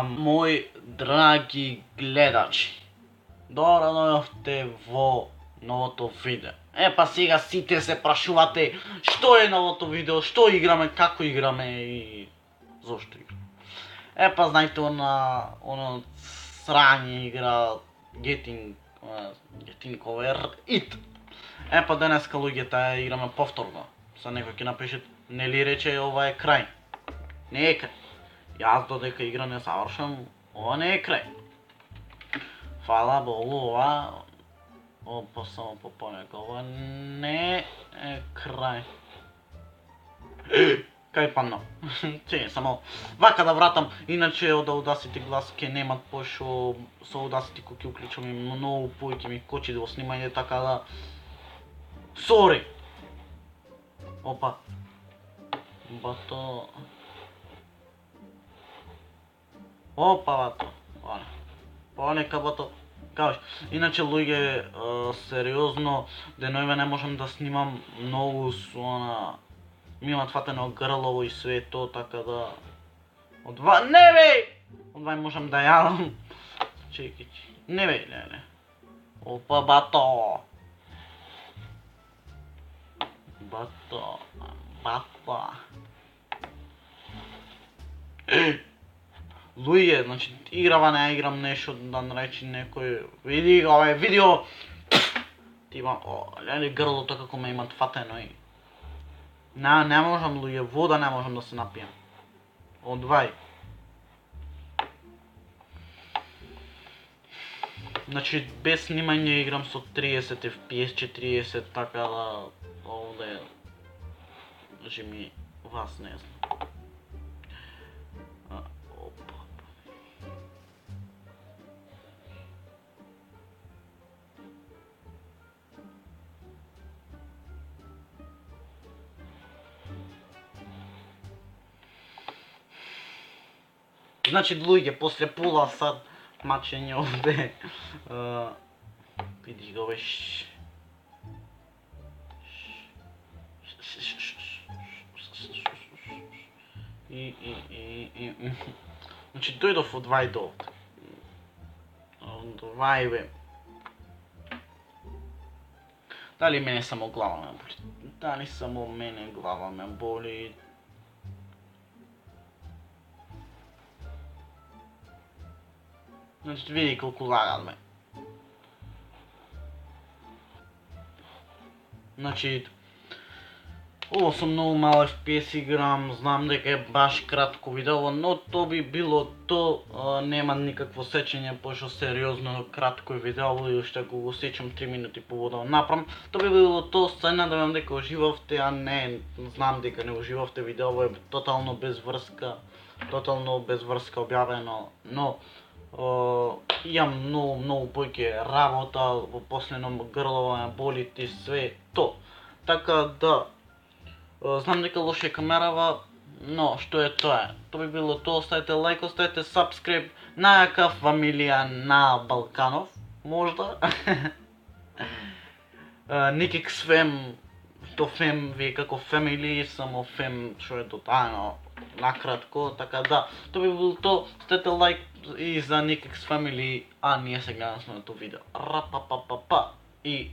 Мои драги гледачи, добро дојдовте во новото видео. Сега сите се прашувате што е новото видео, што играме, како играме и зошто играме. Знаете она срање игра Getting Over It. Денеска луѓето играме повторно. Са некој ќе напише, нели рече ова е крај. Не е крај. Јас додека игра не завршам, ова не е крај. Фала Богу, ова само понека, ова не е крај. Кај паднав? Само вака да вратам, иначе од Audacity глас ке немат, пошто со Audacity кој ќе уклучам и многу повеќе ми кочи во снимање, така да сори. Опа. Бато. Опа, бато. Понека, бато. Кажеш. Иначе, луѓе, сериозно, денојве не можам да снимам многу со ми имат фатено грлово и све то, така да... Не бе! Одвај можам да јадам. Чекај. Не бе, не. Опа, бато. Бато. Луѓе, значи, играва не играм нешто да наречи некој, види го бе, видео! Тима, леле грлото како ме имат фатено и... Не можам, луѓе, вода не можам да се напијам. Одвај. Значи, без снимање играм со 30 FPS, 40, така да... Овде... Значи ми... Вас не знам. Значи, луѓе, после пола сат мачење овде, види го бе, значи, дојдов од вај до овде. Од вај бе. Дали мене само глава ме боли? Дали само мене глава ме боли? Значи, види колку лагаме. Значи, ово со многу мал FPS играм, знам дека е баш кратко видео, но то би било то, нема никакво сечење, пошто сериозно кратко е видео и уште ако го сечам 3 минути по вода напрам, то би било то. Се надевам дека уживавте, а не, знам дека не уживавте, видео е тотално без врска објавено, но имам многу поќе работа, во последно грлово ме боли и све то. Така да, знам дека лоше камерава, но што е тоа? То би било то, оставете лайк, оставете subscribe, најака фамилија на Балканов, можда. Никекс фем, то фем ви како family, само фем што е дотајно, накратко, така да, то би било то, оставете лайк и за Никекс Family, а ние сега сме на тоа видео. Рапапапапа и